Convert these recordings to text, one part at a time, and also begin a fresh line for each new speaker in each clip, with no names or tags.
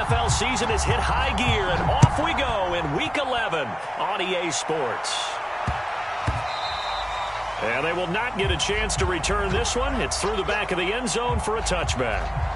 NFL season has hit high gear, and off we go in Week 11 on EA Sports. And they will not get a chance to return this one. It's through the back of the end zone for a touchback.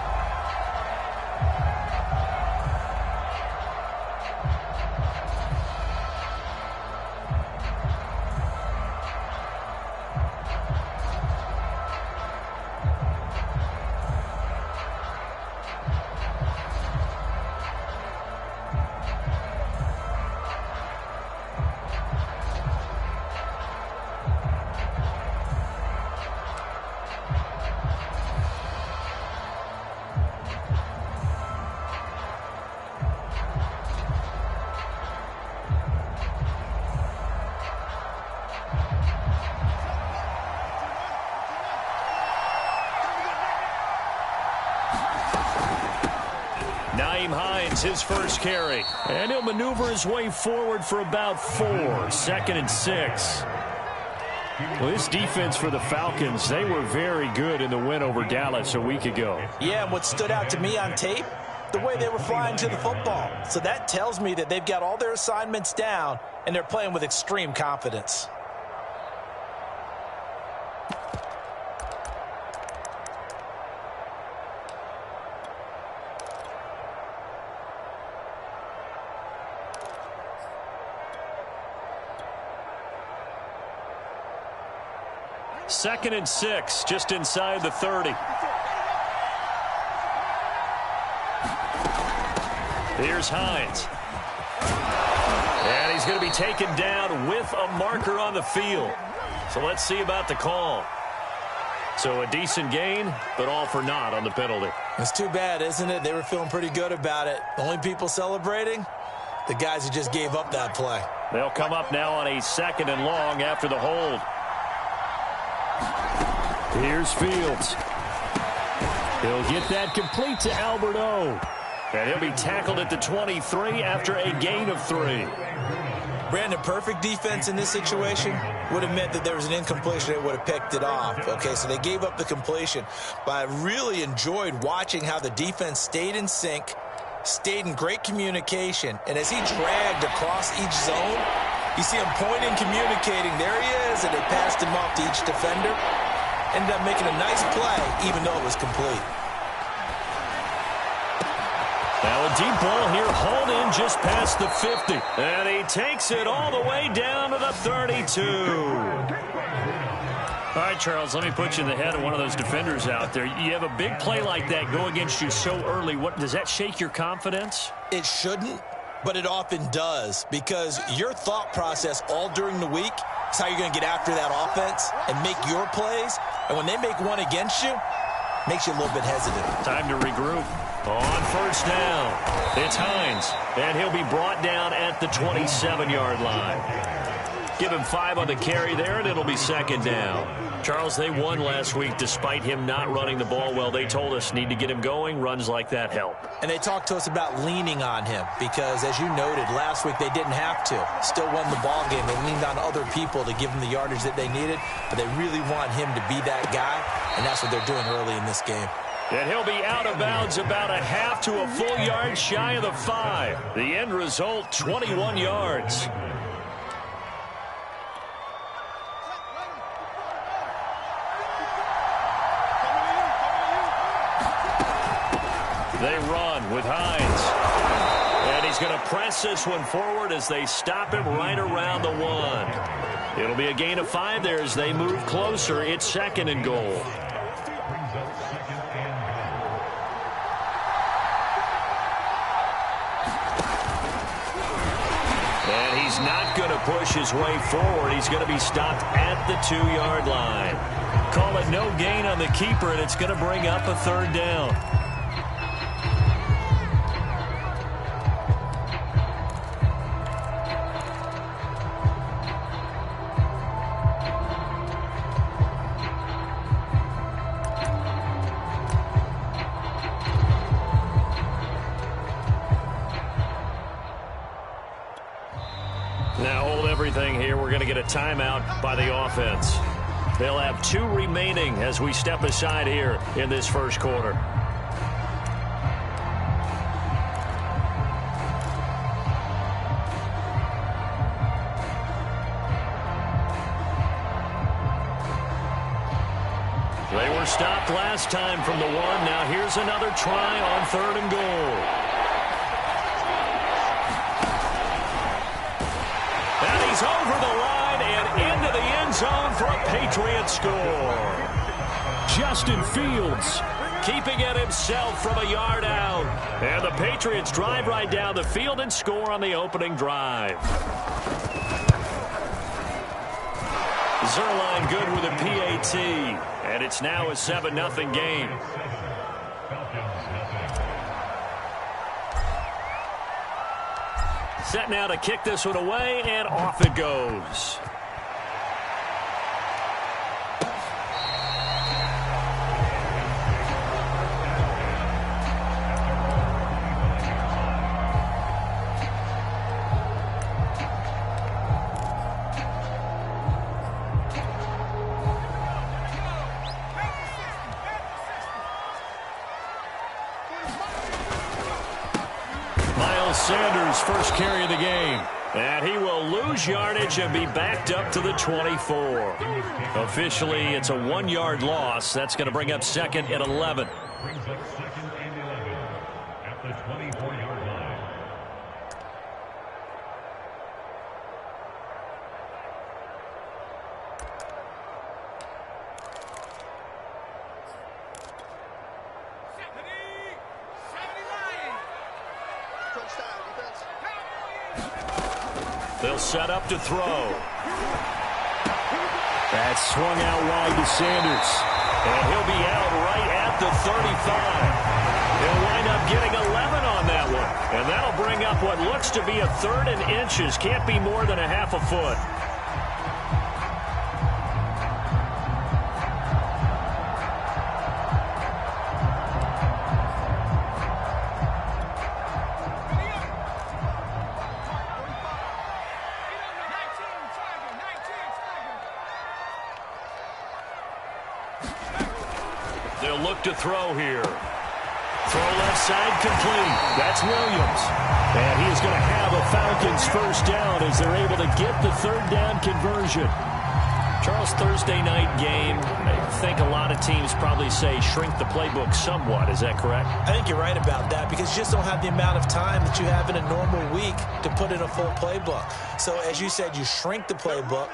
His first carry, and he'll maneuver his way forward for about 4. 2nd and 6. Well, this defense for the Falcons, they were very good in the win over Dallas a week ago.
Yeah, and what stood out to me on tape, the way they were flying to the football. So that tells me that they've got all their assignments down, and they're playing with extreme confidence.
Second and 6, just inside the 30. Here's Hines. And he's going to be taken down with a marker on the field. So let's see about the call. So a decent gain, but all for naught on the penalty.
It's too bad, isn't it? They were feeling pretty good about it. The only people celebrating, the guys who just gave up that play.
They'll come up now on a 2nd and long after the hold. Here's Fields. He'll get that complete to Albert O. And he'll be tackled at the 23 after a gain of 3.
Brandon, perfect defense in this situation would have meant that there was an incompletion. They would have picked it off. Okay, so they gave up the completion. But I really enjoyed watching how the defense stayed in sync, stayed in great communication. And as he dragged across each zone, you see him pointing, communicating. There he is, and they passed him off to each defender. Ended up making a nice play, even though it was complete.
Now a deep ball here, hauled in just past the 50. And he takes it all the way down to the 32. All right, Charles, let me put you in the head of one of those defenders out there. You have a big play like that go against you so early. What does that shake your confidence?
It shouldn't, but it often does, because your thought process all during the week is how you're going to get after that offense and make your plays. And when they make one against you, makes you a little bit hesitant.
Time to regroup. On first down, it's Hines, and he'll be brought down at the 27-yard line. Give him 5 on the carry there, and it'll be 2nd down. Charles, they won last week despite him not running the ball well. They told us need to get him going. Runs like that help.
And they talked to us about leaning on him because, as you noted, last week they didn't have to. Still won the ball game. They leaned on other people to give them the yardage that they needed, but they really want him to be that guy, and that's what they're doing early in this game.
And he'll be out of bounds about a half to a full yard shy of the 5. The end result, 21 yards. They run with Hines. And he's going to press this one forward as they stop him right around the 1. It'll be a gain of 5 there as they move closer. It's 2nd and goal. And he's not going to push his way forward. He's going to be stopped at the 2-yard line. Call it no gain on the keeper, and it's going to bring up a 3rd down. Now hold everything here. We're going to get a timeout by the offense. They'll have 2 remaining as we step aside here in this first quarter. blocked last time from the 1. Now here's another try on 3rd and goal. And he's over the line and into the end zone for a Patriots score. Justin Fields keeping it himself from a yard out. And the Patriots drive right down the field and score on the opening drive. Zerline good with a PAT. And it's now a 7-0 game. Set now to kick this one away, and off it goes. Sanders' first carry of the game. And he will lose yardage and be backed up to the 24. Officially, it's a 1-yard loss. That's going to bring up 2nd and 11.
Brings up 2nd and 11 at the 24-yard line.
They'll set up to throw. That's swung out wide to Sanders. And he'll be out right at the 35. He'll wind up getting 11 on that one. And that'll bring up what looks to be a 3rd and inches. Can't be more than a half a foot. They'll look to throw here. Throw left side complete. That's Williams. And he is going to have a Falcons first down as they're able to get the 3rd down conversion. Charles, Thursday night game, I think a lot of teams probably say shrink the playbook somewhat. Is that correct?
I think you're right about that because you just don't have the amount of time that you have in a normal week to put in a full playbook. So as you said, you shrink the playbook.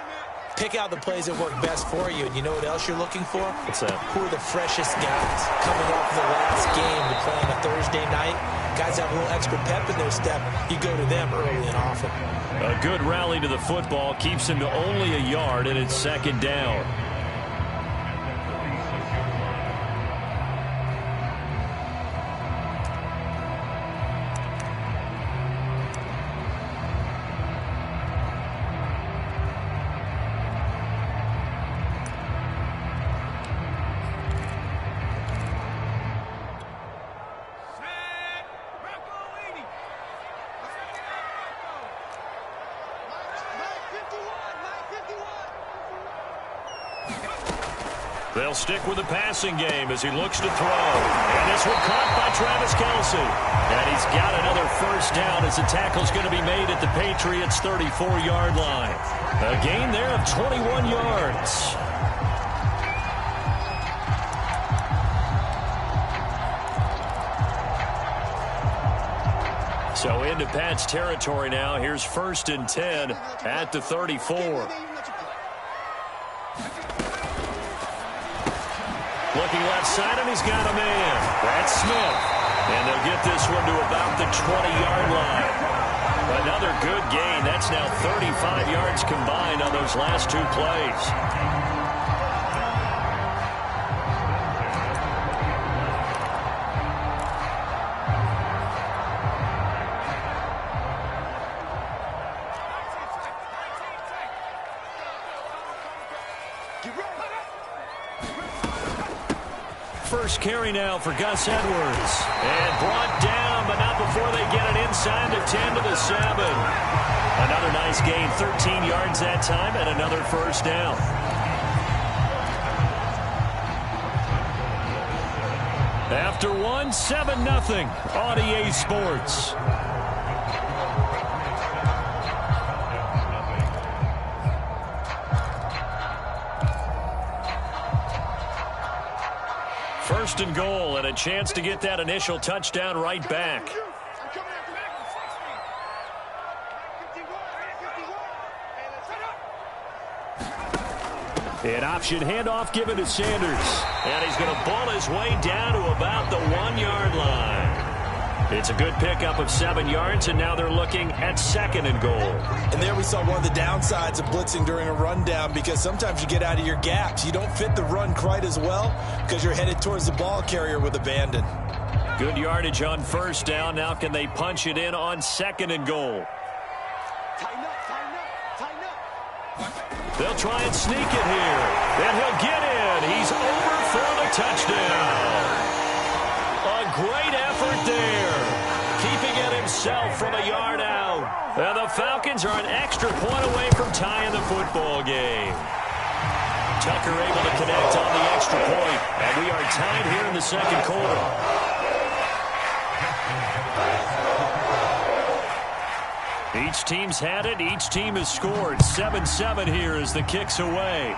Pick out the plays that work best for you. And you know what else you're looking for?
What's that?
Who are the freshest guys coming off the last game to play on a Thursday night? Guys have a little extra pep in their step. You go to them early and often.
A good rally to the football keeps him to only a yard, and it's 2nd down. They'll stick with the passing game as he looks to throw. And this one caught by Travis Kelce. And he's got another first down as the tackle's going to be made at the Patriots' 34-yard line. A gain there of 21 yards. So into Pat's territory now. Here's 1st and 10 at the 34. Looking left side, and he's got a man. That's Smith. And they'll get this one to about the 20-yard line. Another good gain. That's now 35 yards combined on those last 2 plays. First carry now for Gus Edwards. And brought down, but not before they get it inside the 10 to the 7. Another nice gain, 13 yards that time, and another first down. After one, 7-0 on EA Sports. First and goal, and a chance to get that initial touchdown right back. An option handoff given to Sanders. And he's going to ball his way down to about the 1-yard line. It's a good pickup of 7 yards, and now they're looking at second and goal.
And there we saw one of the downsides of blitzing during a rundown, because sometimes you get out of your gaps. You don't fit the run quite as well because you're headed towards the ball carrier with abandon.
Good yardage on first down. Now can they punch it in on second and goal? They'll try and sneak it here. And he'll get in. He's over for the touchdown. A great effort there. Keeping it himself from a yard out. And the Falcons are an extra point away from tying the football game. Tucker able to connect on the extra point. And we are tied here in the second quarter. Each team's had it. Each team has scored. 7-7 here as the kick's away.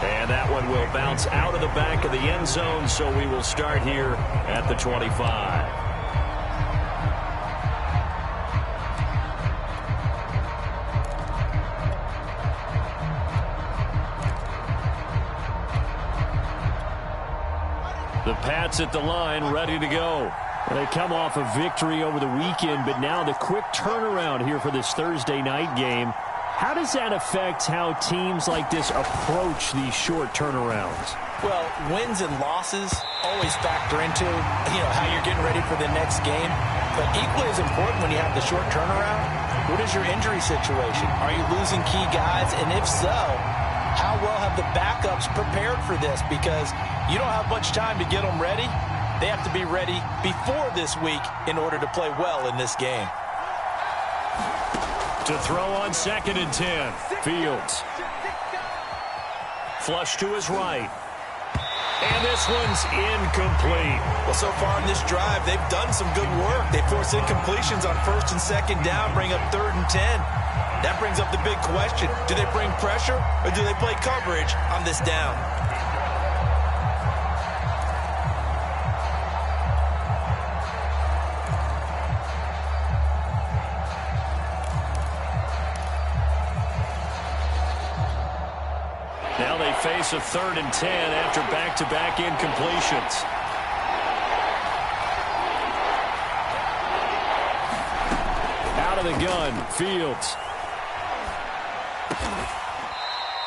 And that one will bounce out of the back of the end zone, so we will start here at the 25. The Pats at the line, ready to go. They come off a victory over the weekend, but now the quick turnaround here for this Thursday night game. How does that affect how teams like this approach these short turnarounds?
Well, wins and losses always factor into, how you're getting ready for the next game. But equally as important when you have the short turnaround, what is your injury situation? Are you losing key guys? And if so, how well have the backups prepared for this? Because you don't have much time to get them ready. They have to be ready before this week in order to play well in this game.
To throw on second and 10. Fields. Flush to his right. And this one's incomplete.
Well, so far in this drive, they've done some good work. They force incompletions on first and second down, bring up third and 10. That brings up the big question. Do they bring pressure or do they play coverage on this down?
Now they face a third and 10 after back-to-back incompletions. Out of the gun, Fields.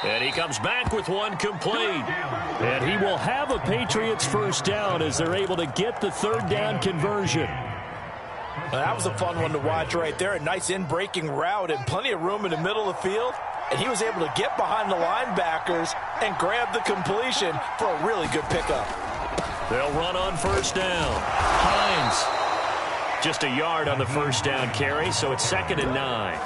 And he comes back with one complete. And he will have a Patriots first down as they're able to get the third down conversion.
Well, that was a fun one to watch right there. A nice in-breaking route and plenty of room in the middle of the field. And he was able to get behind the linebackers and grab the completion for a really good pickup.
They'll run on first down. Hines. Just a yard on the first down carry, so it's second and 9.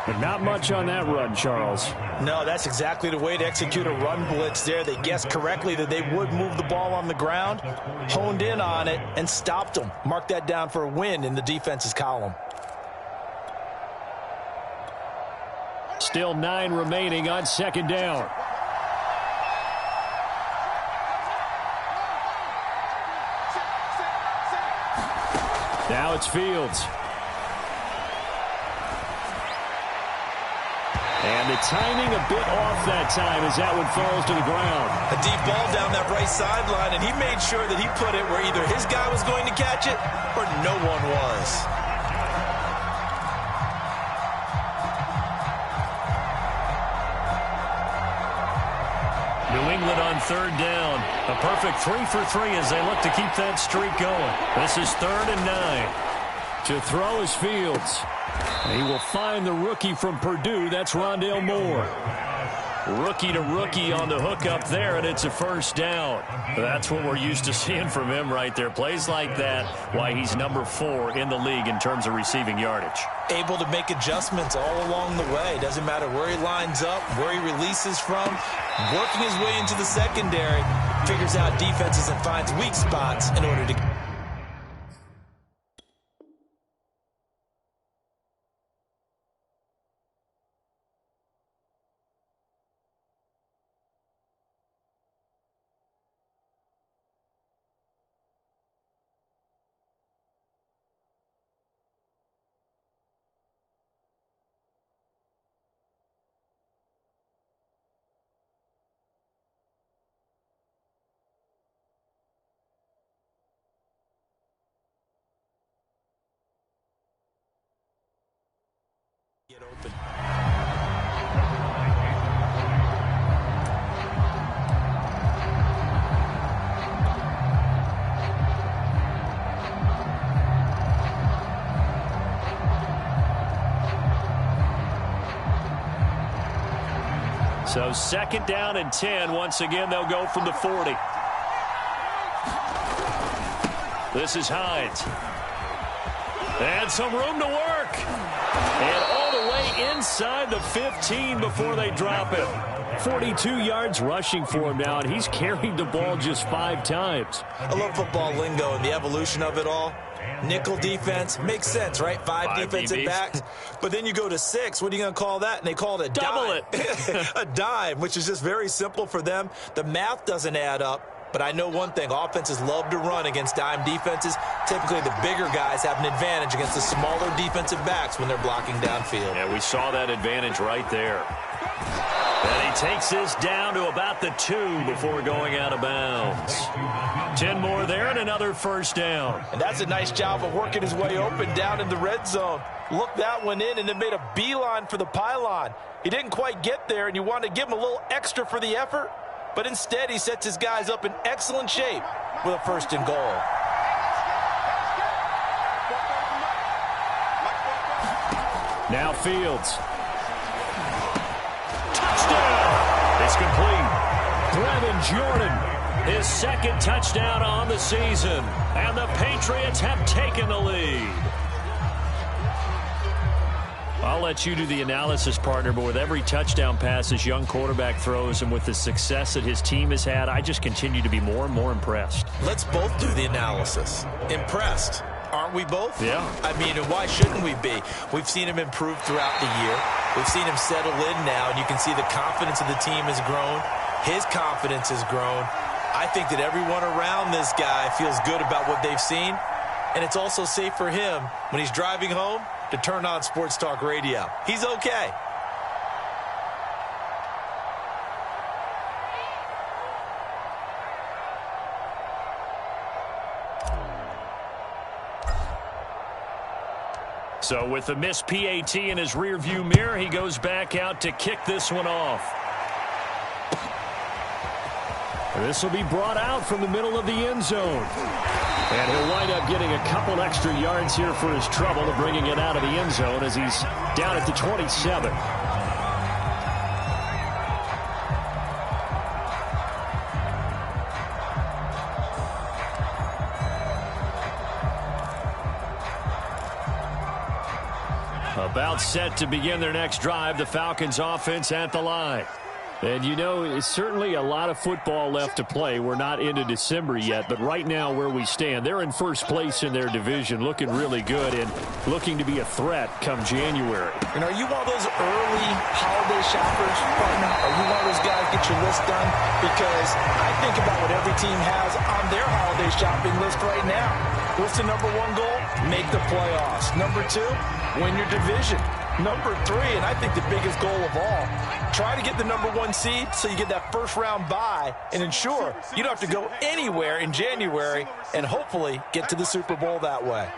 But not much on that run, Charles.
No, that's exactly the way to execute a run blitz there. They guessed correctly that they would move the ball on the ground, honed in on it, and stopped them. Mark that down for a win in the defense's column.
Still 9 remaining on second down. Now it's Fields. And the timing a bit off that time as that one falls to the ground.
A deep ball down that right sideline, and he made sure that he put it where either his guy was going to catch it or no one was.
New England on third down. A perfect 3 for 3 as they look to keep that streak going. This is third and 9.
To throw is Fields. He will find the rookie from Purdue. That's Rondale Moore.
Rookie to rookie on the hook up there, and it's a first down. That's what we're used to seeing from him right there. Plays like that, why he's number 4 in the league in terms of receiving yardage.
Able to make adjustments all along the way. Doesn't matter where he lines up, where he releases from. Working his way into the secondary, figures out defenses and finds weak spots in order to get open.
So second down and 10. Once again, they'll go from the 40. This is Hines. And some room to work. And all the way inside the 15 before they drop him.
42 yards rushing for him now, and he's carried the ball just 5 times.
I love football lingo and the evolution of it all. Nickel defense makes sense, right? Five defensive
DBs.
backs. But then you go to 6. What are you going to call that? And they call it a
Double
dime. A dime, which is just very simple for them. The math doesn't add up. But I know one thing. Offenses love to run against dime defenses. Typically, the bigger guys have an advantage against the smaller defensive backs when they're blocking downfield.
Yeah, we saw that advantage right there. And he takes this down to about the 2 before going out of bounds. 10 more there and another first down.
And that's a nice job of working his way open down in the red zone. Looked that one in and then made a beeline for the pylon. He didn't quite get there, and you want to give him a little extra for the effort. But instead, he sets his guys up in excellent shape with a 1st and goal.
Now Fields.
Touchdown! It's complete.
Brevin Jordan.
His 2nd touchdown on the season. And the Patriots have taken the lead. I'll let you do the analysis, partner, but with every touchdown pass this young quarterback throws and with the success that his team has had, I just continue to be more and more impressed.
Let's both do the analysis. Impressed. Aren't we both?
Yeah.
I mean, why shouldn't we be? We've seen him improve throughout the year. We've seen him settle in now, and you can see the confidence of the team has grown. His confidence has grown. I think that everyone around this guy feels good about what they've seen, and it's also safe for him when he's driving home to turn on Sports Talk Radio. He's okay.
So with the missed PAT in his rearview mirror, he goes back out to kick this one off.
This will be brought out from the middle of the end zone. And he'll wind up getting a couple extra yards here for his trouble of bringing it out of the end zone as he's down at the 27. About set to begin their next drive, the Falcons offense at the line. And, you know, it's certainly a lot of football left to play. We're not into December yet, but right now where we stand, they're in first place in their division, looking really good and looking to be a threat come January.
And are you one of those early holiday shoppers, partner? Are you one of those guys get your list done? Because I think about what every team has on their holiday shopping list right now. What's the number 1 goal? Make the playoffs. Number 2, win your division. Number 3, and I think the biggest goal of all, try to get the number 1 seed so you get that first round bye and ensure you don't have to go anywhere in January and hopefully get to the Super Bowl that way.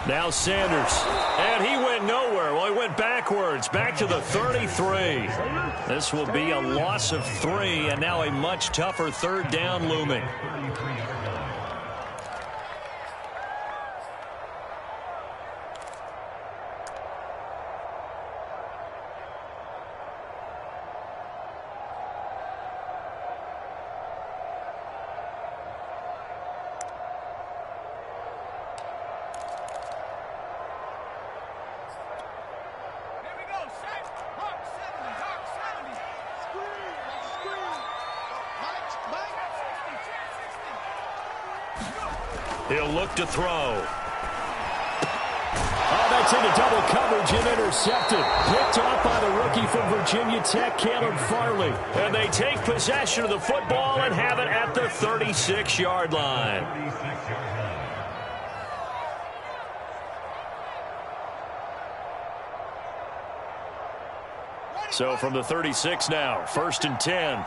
Now Sanders, and he went nowhere. Well, he went backwards, back to the 33. This will be a loss of 3, and now a much tougher 3rd down looming. He'll look to throw.
Oh, that's into double coverage and intercepted. Picked off by the rookie from Virginia Tech, Caleb Farley.
And they take possession of the football and have it at the 36-yard line. So from the 36 now, 1st and 10.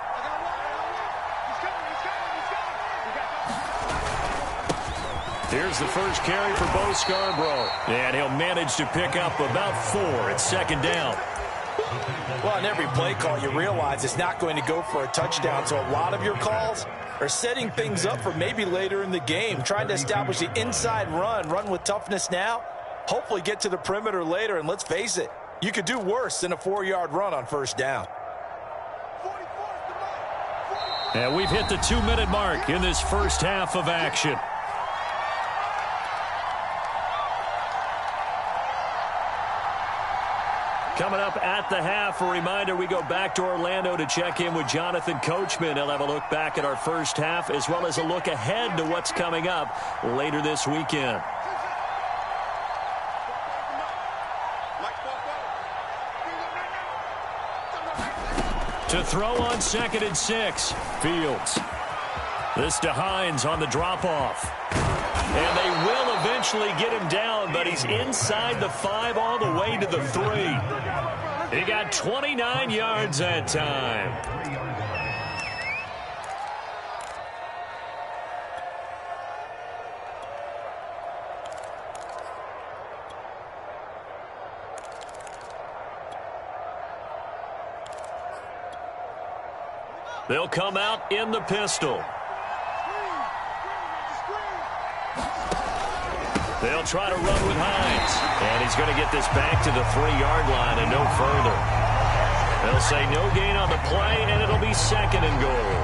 Here's the first carry for Bo Scarborough. And he'll manage to pick up about 4 at second down.
Well, on every play call, you realize it's not going to go for a touchdown. So a lot of your calls are setting things up for maybe later in the game, trying to establish the inside run with toughness now, hopefully get to the perimeter later. And let's face it, you could do worse than a 4-yard run on first down.
And we've hit the 2-minute mark in this first half of action. Coming up at the half, a reminder, we go back to Orlando to check in with Jonathan Coachman. He'll have a look back at our first half as well as a look ahead to what's coming up later this weekend. To throw on 2nd and 6, Fields. This to Hines on the drop-off. And they will eventually get him down, but he's inside the 5 all the way to the 3. He got 29 yards that time. They'll come out in the pistol. They'll try to run with Hines. And he's going to get this back to the 3-yard line and no further. They'll say no gain on the play, and it'll be 2nd and goal.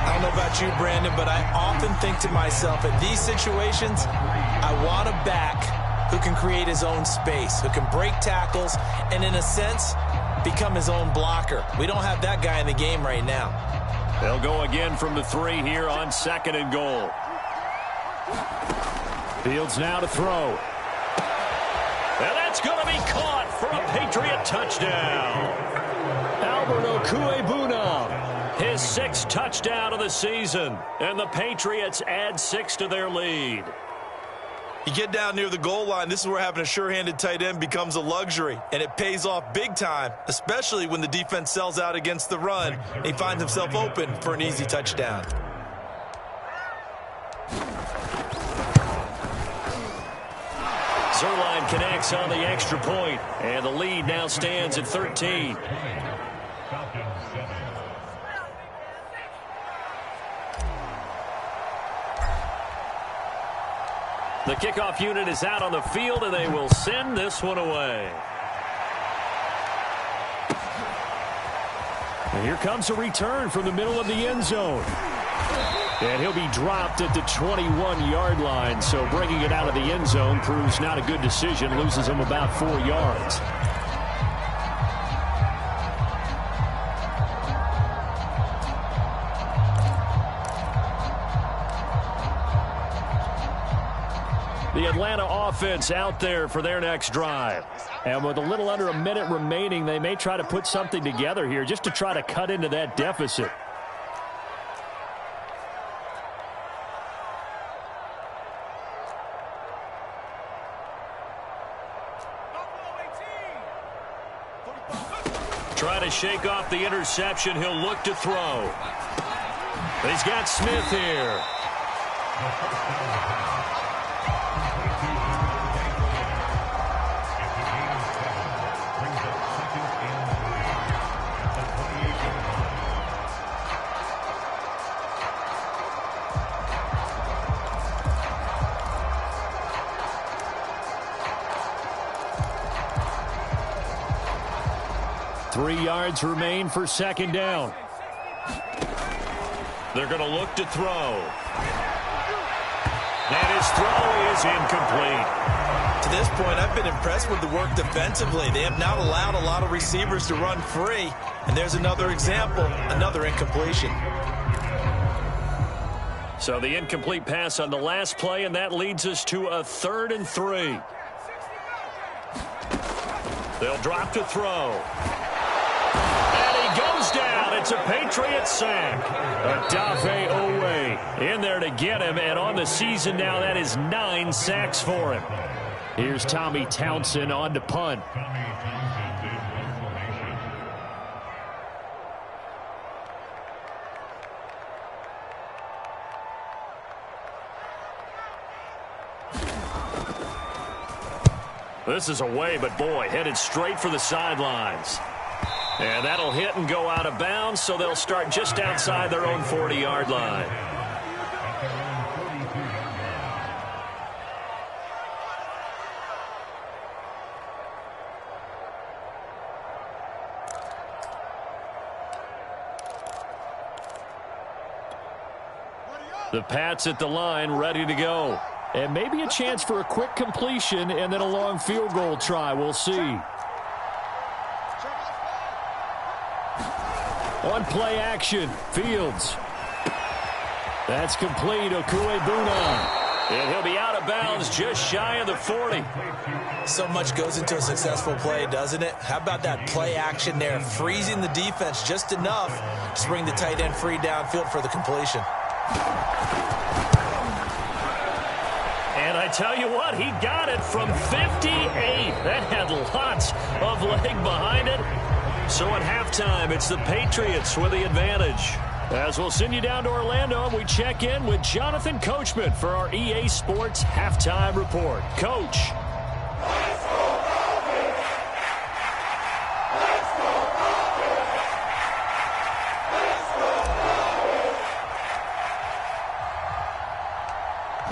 I don't know about you, Brandon, but I often think to myself, at these situations, I want a back who can create his own space, who can break tackles, and in a sense, become his own blocker. We don't have that guy in the game right now.
They'll go again from the 3 here on 2nd and goal. Fields now to throw. And that's going to be caught for a Patriot touchdown. Albert Okuebuna, his 6th touchdown of the season. And the Patriots add 6 to their lead.
You get down near the goal line, this is where having a sure-handed tight end becomes a luxury, and it pays off big time, especially when the defense sells out against the run, and he finds himself open for an easy touchdown.
Zerline connects on the extra point, and the lead now stands at 13. The kickoff unit is out on the field, and they will send this one away. And here comes a return from the middle of the end zone. And he'll be dropped at the 21-yard line, so bringing it out of the end zone proves not a good decision, loses him about 4 yards. The Atlanta offense out there for their next drive. And with a little under a minute remaining, they may try to put something together here just to try to cut into that deficit. Try to shake off the interception. He'll look to throw. He's got Smith here. 3 yards remain for 2nd down. They're going to look to throw. And his throw is incomplete.
To this point, I've been impressed with the work defensively. They have not allowed a lot of receivers to run free. And there's another example, another incompletion.
So the incomplete pass on the last play, and that leads us to a 3rd and 3. They'll drop to throw. Goes down. It's a Patriot sack. Odafe Owe in there to get him, and on the season now, that is 9 sacks for him. Here's Tommy Townsend on to punt.
This is away, but boy, headed straight for the sidelines. And that'll hit and go out of bounds, so they'll start just outside their own 40-yard line. The Pats at the line, ready to go. And maybe a chance for a quick completion and then a long field goal try. We'll see. On play action, Fields. That's complete, Okuebuna. And he'll be out of bounds just shy of the 40.
So much goes into a successful play, doesn't it? How about that play action there, freezing the defense just enough to bring the tight end free downfield for the completion.
And I tell you what, he got it from 58. That had lots of leg behind it. So at halftime, it's the Patriots with the advantage. As we'll send you down to Orlando, and we check in with Jonathan Coachman for our EA Sports Halftime Report. Coach.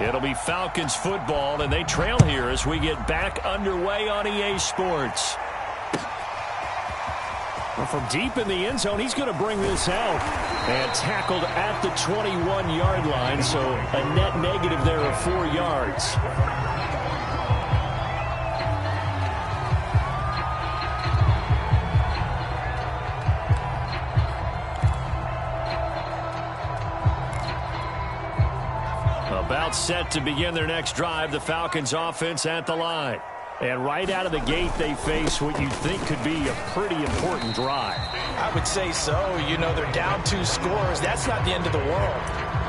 It'll be Falcons football, and they trail here as we get back underway on EA Sports. Well, from deep in the end zone, he's going to bring this out. And tackled at the 21-yard line, so a net negative there of 4 yards. About set to begin their next drive, the Falcons offense at the line. And right out of the gate, they face what you think could be a pretty important drive.
I would say so. You know, they're down 2 scores. That's not the end of the world.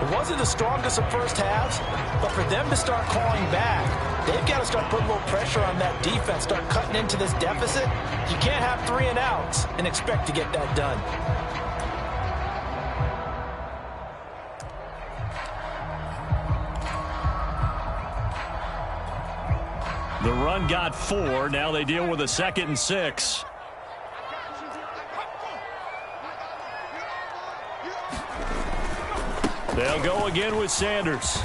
It wasn't the strongest of first halves, but for them to start calling back, they've got to start putting a little pressure on that defense, start cutting into this deficit. You can't have 3 and outs and expect to get that done.
The run got 4. Now they deal with a 2nd and 6. They'll go again with Sanders.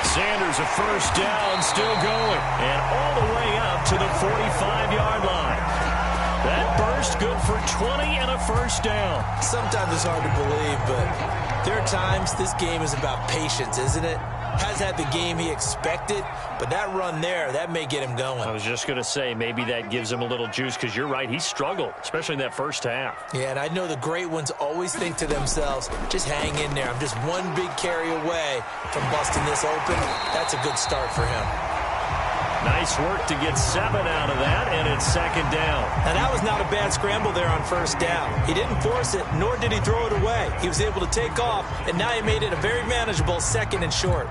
Sanders, a first down, still going. And all the way up to the 45-yard line. That burst good for 20 and a first down.
Sometimes it's hard to believe, but there are times this game is about patience, isn't it? Has had the game he expected, but that run there, that may get him going.
I was just going to say, maybe that gives him a little juice, because you're right, he struggled, especially in that first half.
Yeah, and I know the great ones always think to themselves, just hang in there. I'm just one big carry away from busting this open. That's a good start for him.
Nice work to get 7 out of that, and it's 2nd down.
Now, that was not a bad scramble there on first down. He didn't force it, nor did he throw it away. He was able to take off, and now he made it a very manageable 2nd and short.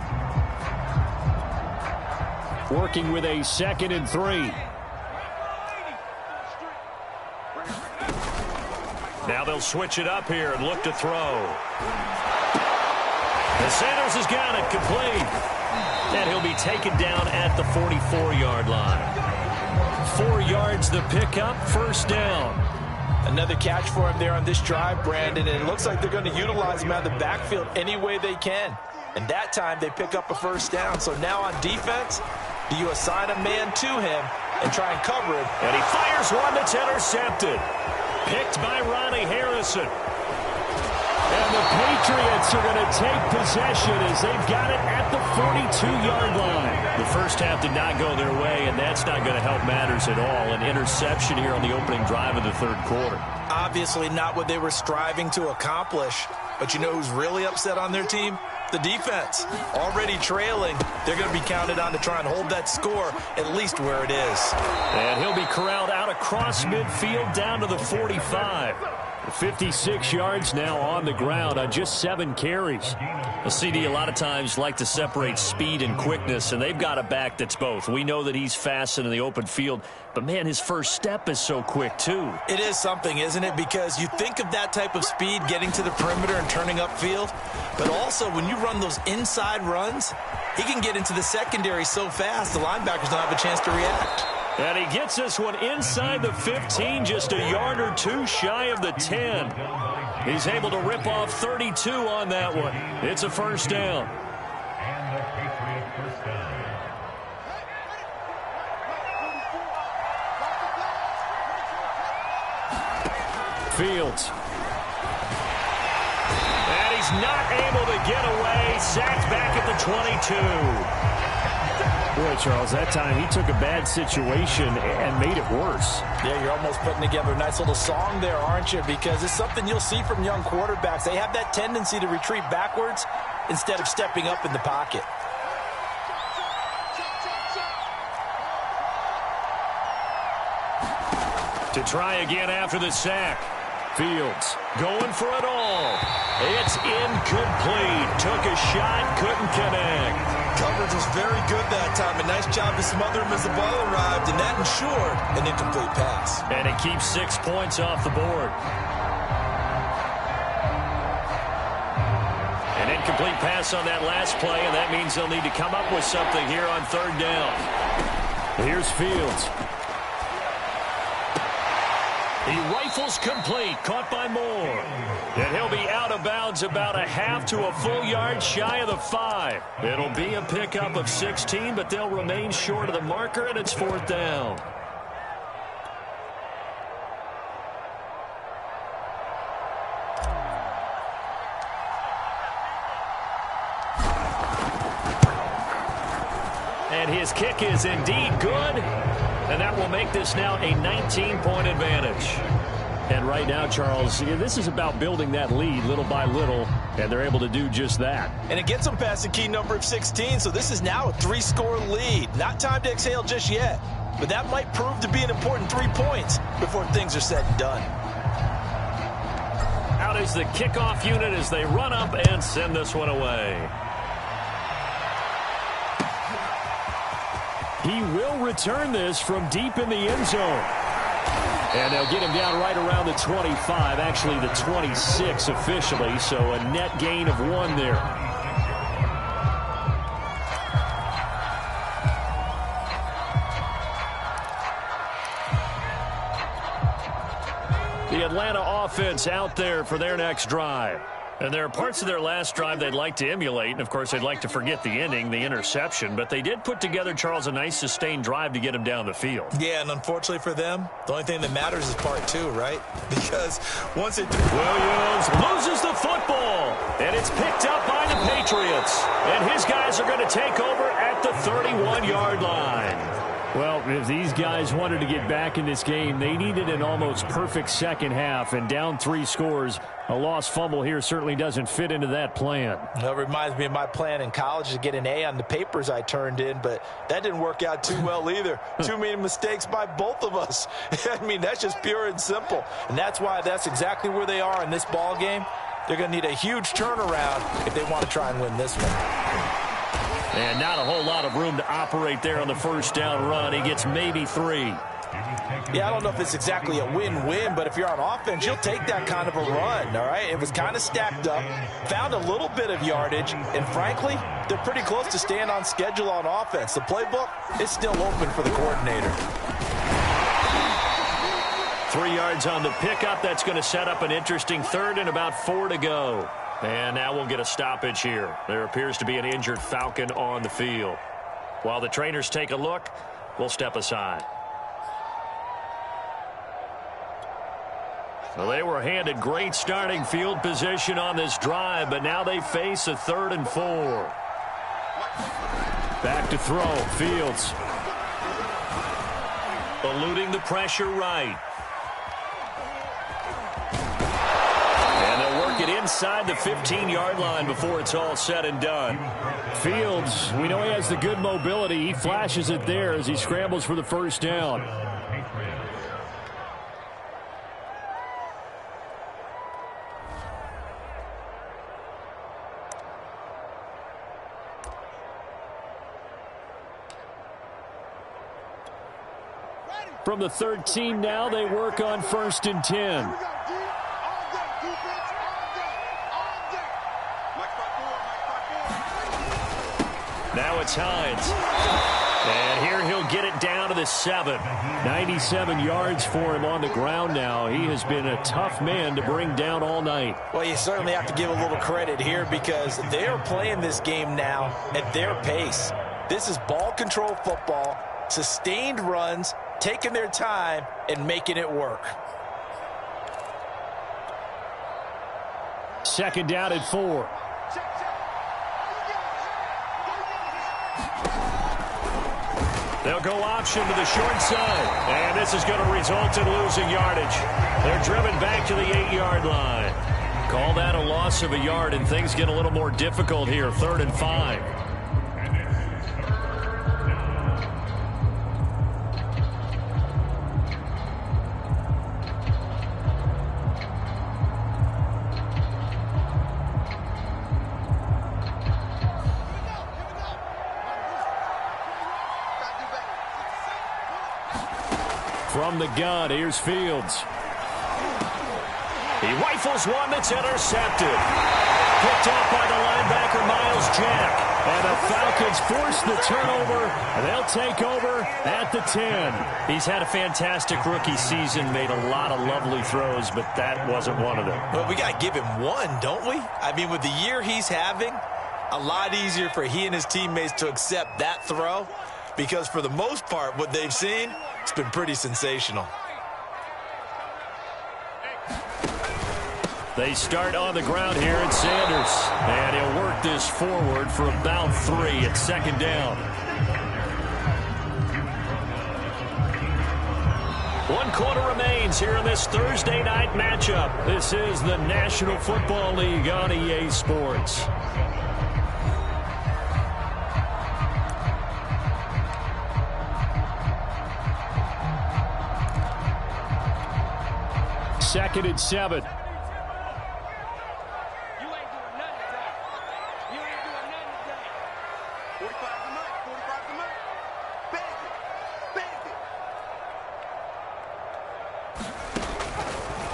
Working with a 2nd and 3. Now they'll switch it up here and look to throw. And Sanders has got it complete. And he'll be taken down at the 44-yard line. 4 yards the pickup, first down.
Another catch for him there on this drive, Brandon, and it looks like they're going to utilize him out of the backfield any way they can. And that time they pick up a first down. So now on defense, do you assign a man to him and try and cover him?
And he fires one that's intercepted. Picked by Ronnie Harrison. And the Patriots are going to take possession as they've got it at the 42-yard line. The first half did not go their way, and that's not going to help matters at all. An interception here on the opening drive of the third quarter.
Obviously not what they were striving to accomplish. But you know who's really upset on their team? The defense. Already trailing. They're going to be counted on to try and hold that score at least where it is.
And he'll be corralled out across midfield down to the 45. 56 yards now on the ground on just 7 carries. A CD a lot of times like to separate speed and quickness, and they've got a back that's both. We know that he's fast in the open field, but, man, his first step is so quick, too.
It is something, isn't it? Because you think of that type of speed getting to the perimeter and turning upfield, but also when you run those inside runs, he can get into the secondary so fast the linebackers don't have a chance to react.
And he gets this one inside the 15, just a yard or two shy of the 10. He's able to rip off 32 on that one. It's a first down.
And the Patriot first down.
Fields. And he's not able to get away. Sacked back at the 22.
Boy, Charles, that time he took a bad situation and made it worse.
Yeah, you're almost putting together a nice little song there, aren't you? Because it's something you'll see from young quarterbacks. They have that tendency to retreat backwards instead of stepping up in the pocket.
To try again after the sack. Fields going for it all. It's incomplete. Took a shot, couldn't connect.
Coverage was very good that time. A nice job to smother him as the ball arrived, and that ensured an incomplete pass.
And it keeps 6 points off the board. An incomplete pass on that last play, and that means they'll need to come up with something here on third down.
Here's Fields.
He rifles complete, caught by Moore. And he'll be out of bounds about a half to a full yard shy of the 5. It'll be a pickup of 16, but they'll remain short of the marker, and it's fourth down. And his kick is indeed good. And that will make this now a 19-point advantage.
And right now, Charles, this is about building that lead little by little, and they're able to do just that.
And it gets them past the key number of 16, so this is now a 3-score lead. Not time to exhale just yet, but that might prove to be an important 3 points before things are said and done.
Out is the kickoff unit as they run up and send this one away.
He will return this from deep in the end zone. And they'll get him down right around the 25, actually the 26 officially, so a net gain of 1 there.
The Atlanta offense out there for their next drive. And there are parts of their last drive they'd like to emulate. And, of course, they'd like to forget the ending, the interception. But they did put together, Charles, a nice sustained drive to get him down the field.
Yeah, and unfortunately for them, the only thing that matters is part 2, right? Because once it...
Williams loses the football. And it's picked up by the Patriots. And his guys are going to take over at the 31-yard line.
Well, if these guys wanted to get back in this game, they needed an almost perfect second half, and down 3 scores. A lost fumble here certainly doesn't fit into that plan.
That reminds me of my plan in college to get an A on the papers I turned in, but that didn't work out too well either. Too many mistakes by both of us. I mean, that's just pure and simple. And that's why that's exactly where they are in this ball game. They're going to need a huge turnaround if they want to try and win this one.
And not a whole lot of room to operate there on the first down run. He gets maybe 3.
Yeah, I don't know if it's exactly a win-win, but if you're on offense, you'll take that kind of a run, all right? It was kind of stacked up, found a little bit of yardage, and frankly, they're pretty close to staying on schedule on offense. The playbook is still open for the coordinator.
3 yards on the pickup. That's going to set up an interesting third and about 4 to go. And now we'll get a stoppage here. There appears to be an injured Falcon on the field. While the trainers take a look, we'll step aside. Well, they were handed great starting field position on this drive, but now they face a 3rd and 4.
Back to throw, Fields.
Eluding the pressure right. Get inside the 15-yard line before it's all said and done.
Fields, we know he has the good mobility. He flashes it there as he scrambles for the first down. From the 13 now, they work on 1st and 10.
Now it's Hines. And here he'll get it down to the 7.
97 yards for him on the ground now. He has been a tough man to bring down all night.
Well, you certainly have to give a little credit here because they're playing this game now at their pace. This is ball control football, sustained runs, taking their time, and making it work.
Second down at 4.
They'll go option to the short side. And this is going to result in losing yardage. They're driven back to the 8-yard line. Call that a loss of a yard, and things get a little more difficult here. 3rd and 5.
From the gun, here's Fields.
He rifles one that's intercepted. Picked off by the linebacker, Miles Jack. And the Falcons force the turnover. They'll take over at the 10. He's had a fantastic rookie season, made a lot of lovely throws, but that wasn't one of them.
Well, we got to give him one, don't we? I mean, with the year he's having, a lot easier for he and his teammates to accept that throw because for the most part, what they've seen, it's been pretty sensational.
They start on the ground here at Sanders. And he'll work this forward for about 3 at 2nd down. 1 quarter remains here in this Thursday night matchup. This is the National Football League on EA Sports.
Second and 7.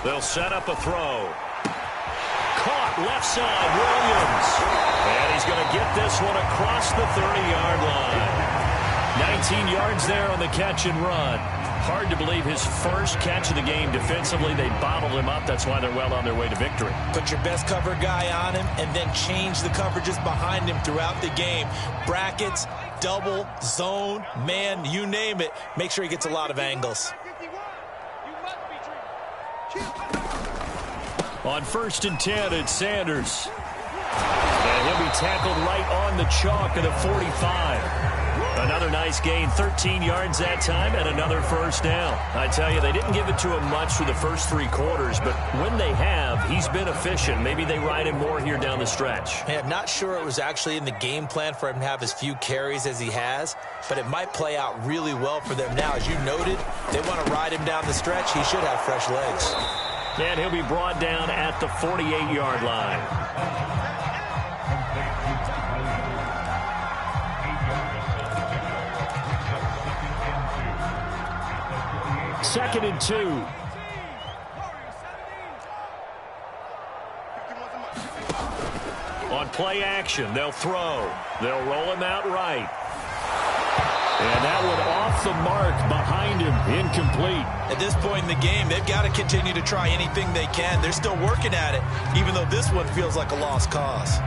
They'll set up a throw. Caught left side, Williams. And he's going to get this one across the 30-yard line. 19 yards there on the catch and run. Hard to believe his first catch of the game defensively. They bottled him up. That's why they're well on their way to victory.
Put your best cover guy on him and then change the coverages behind him throughout the game. Brackets, double, zone, man, you name it. Make sure he gets a lot of angles.
On 1st and 10, it's Sanders. And he'll be tackled right on the chalk of the 45. Another nice gain, 13 yards that time, and another first down. I tell you, they didn't give it to him much for the first 3 quarters, but when they have, he's been efficient. Maybe they ride him more here down the stretch.
Hey, I'm not sure it was actually in the game plan for him to have as few carries as he has, but it might play out really well for them now. As you noted, they want to ride him down the stretch. He should have fresh legs.
And he'll be brought down at the 48-yard line.
Second and 2.
On play action, they'll throw. They'll roll him out right.
And that one off the mark behind him, incomplete.
At this point in the game, they've got to continue to try anything they can. They're still working at it, even though this one feels like a lost cause.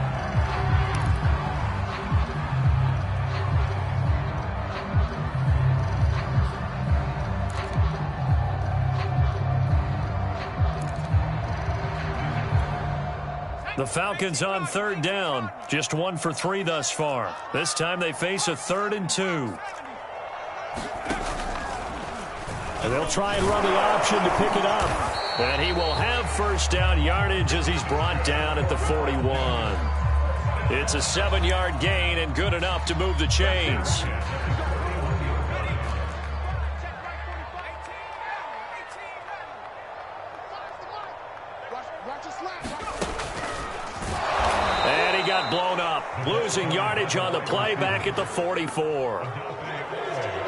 The Falcons on 3rd down, just 1 for 3 thus far. This time they face a 3rd and 2.
And they'll try and run the option to pick it up.
And he will have first down yardage as he's brought down at the 41. It's a 7-yard gain and good enough to move the chains. And he got blown up, losing yardage on the play back at the 44.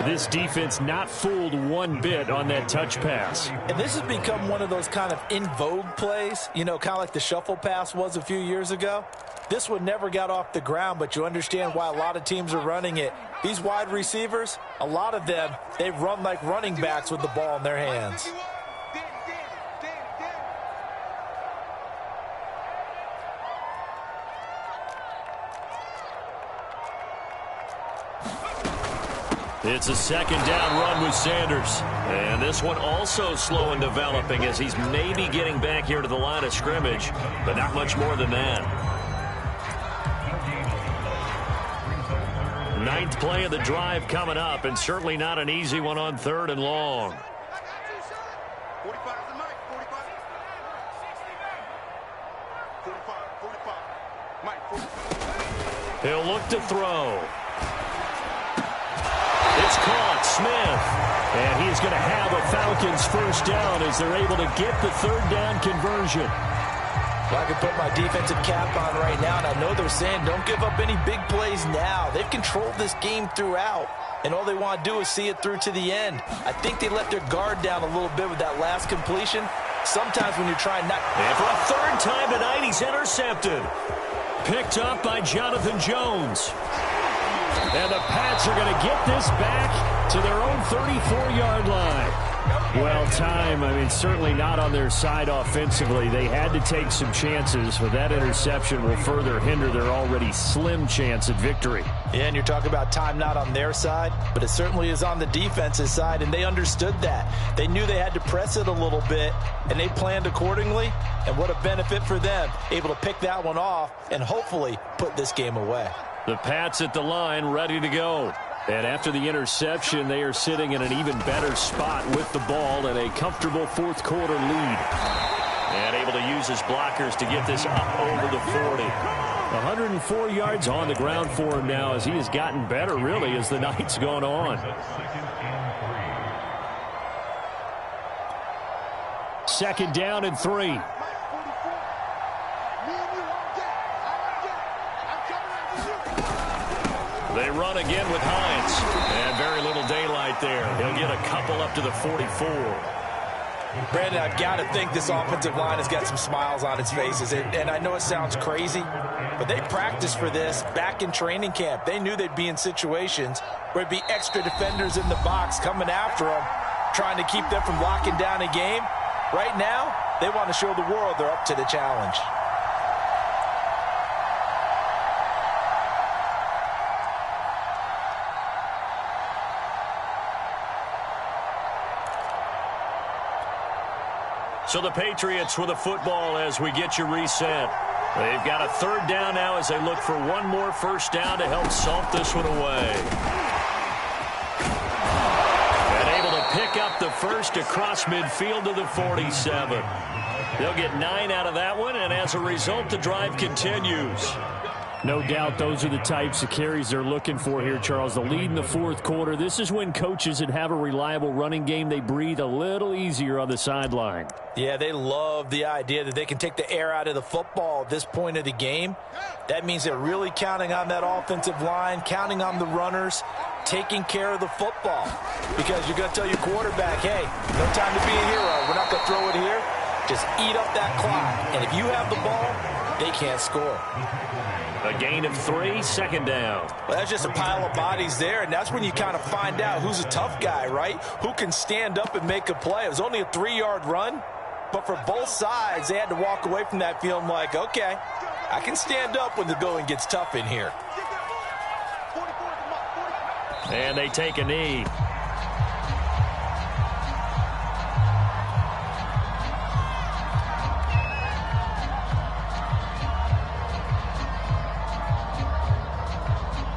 This defense not fooled one bit on that touch pass.
And this has become one of those kind of in vogue plays, you know, kind of like the shuffle pass was a few years ago. This one never got off the ground, but you understand why a lot of teams are running it. These wide receivers, a lot of them, they run like running backs with the ball in their hands.
It's a second down run with Sanders. And this one also slow in developing as he's maybe getting back here to the line of scrimmage, but not much more than that. Ninth play of the drive coming up, and certainly not an easy one on 3rd and long. He'll look to throw. It's caught, Smith. And he's going to have a Falcons first down as they're able to get the 3rd down conversion.
Well, I can put my defensive cap on right now, and I know they're saying don't give up any big plays now. They've controlled this game throughout, and all they want to do is see it through to the end. I think they let their guard down a little bit with that last completion. Sometimes when you're trying not...
And for a 3rd time tonight, he's intercepted. Picked up by Jonathan Jones. And the Pats are going to get this back to their own 34-yard line. Well, time, I mean, certainly not on their side offensively. They had to take some chances, but that interception will further hinder their already slim chance at victory.
Yeah, and you're talking about time not on their side, but it certainly is on the defense's side, and they understood that. They knew they had to press it a little bit, and they planned accordingly, and what a benefit for them, able to pick that one off and hopefully put this game away.
The Pats at the line, ready to go.
And after the interception, they are sitting in an even better spot with the ball and a comfortable 4th quarter lead.
And able to use his blockers to get this up over the 40.
104 yards on the ground for him now as he has gotten better, really, as the night's gone on. 2nd down and 3.
They run again with Hines. And very little daylight there. He'll get a couple up to the 44.
Brandon, I've got to think this offensive line has got some smiles on its faces. And I know it sounds crazy, but they practiced for this back in training camp. They knew they'd be in situations where it'd be extra defenders in the box coming after them, trying to keep them from locking down a game. Right now, they want to show the world they're up to the challenge.
So the Patriots with the football as we get you reset. They've got a 3rd down now as they look for one more first down to help salt this one away. And able to pick up the first across midfield to the 47. They'll get 9 out of that one, and as a result, the drive continues.
No doubt those are the types of carries they're looking for here, Charles. The lead in the 4th quarter. This is when coaches that have a reliable running game, they breathe a little easier on the sideline.
Yeah, they love the idea that they can take the air out of the football at this point of the game. That means they're really counting on that offensive line, counting on the runners, taking care of the football. Because you're going to tell your quarterback, hey, no time to be a hero. We're not going to throw it here. Just eat up that clock. And if you have the ball, they can't score.
A gain of 3, 2nd down.
Well, that's just a pile of bodies there, and that's when you kind of find out who's a tough guy, right? Who can stand up and make a play. It was only a 3-yard run, but for both sides, they had to walk away from that feeling like, okay, I can stand up when the going gets tough in here.
And they take a knee.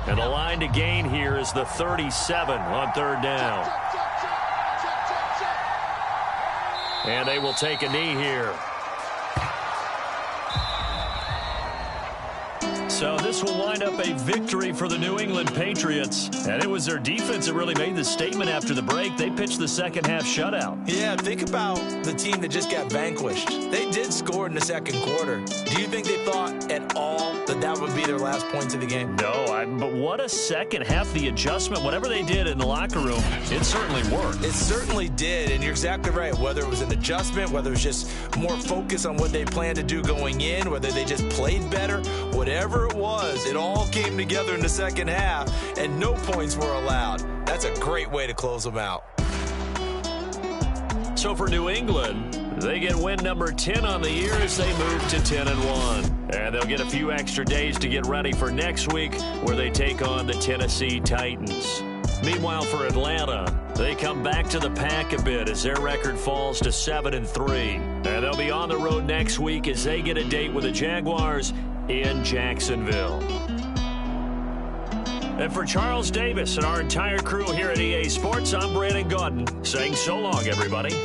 And the line to gain here is the 37 on 3rd down. And they will take a knee here. So this
this will wind up a victory for the New England Patriots. And it was their defense that really made the statement after the break. They pitched the second half shutout.
Yeah, think about the team that just got vanquished. They did score in the second quarter. Do you think they thought at all that that would be their last points of the game?
No, but what a second half. The adjustment, whatever they did in the locker room, it certainly worked.
It certainly did, and you're exactly right. Whether it was an adjustment, whether it was just more focus on what they planned to do going in, whether they just played better, whatever it was, it all came together in the second half, and no points were allowed. That's a great way to close them out.
So for New England, they get win number 10 on the year as they move to 10-1. And they'll get a few extra days to get ready for next week where they take on the Tennessee Titans. Meanwhile, for Atlanta, they come back to the pack a bit as their record falls to 7-3. And they'll be on the road next week as they get a date with the Jaguars in Jacksonville. And for Charles Davis and our entire crew here at EA Sports, I'm Brandon Gaudin saying so long, everybody.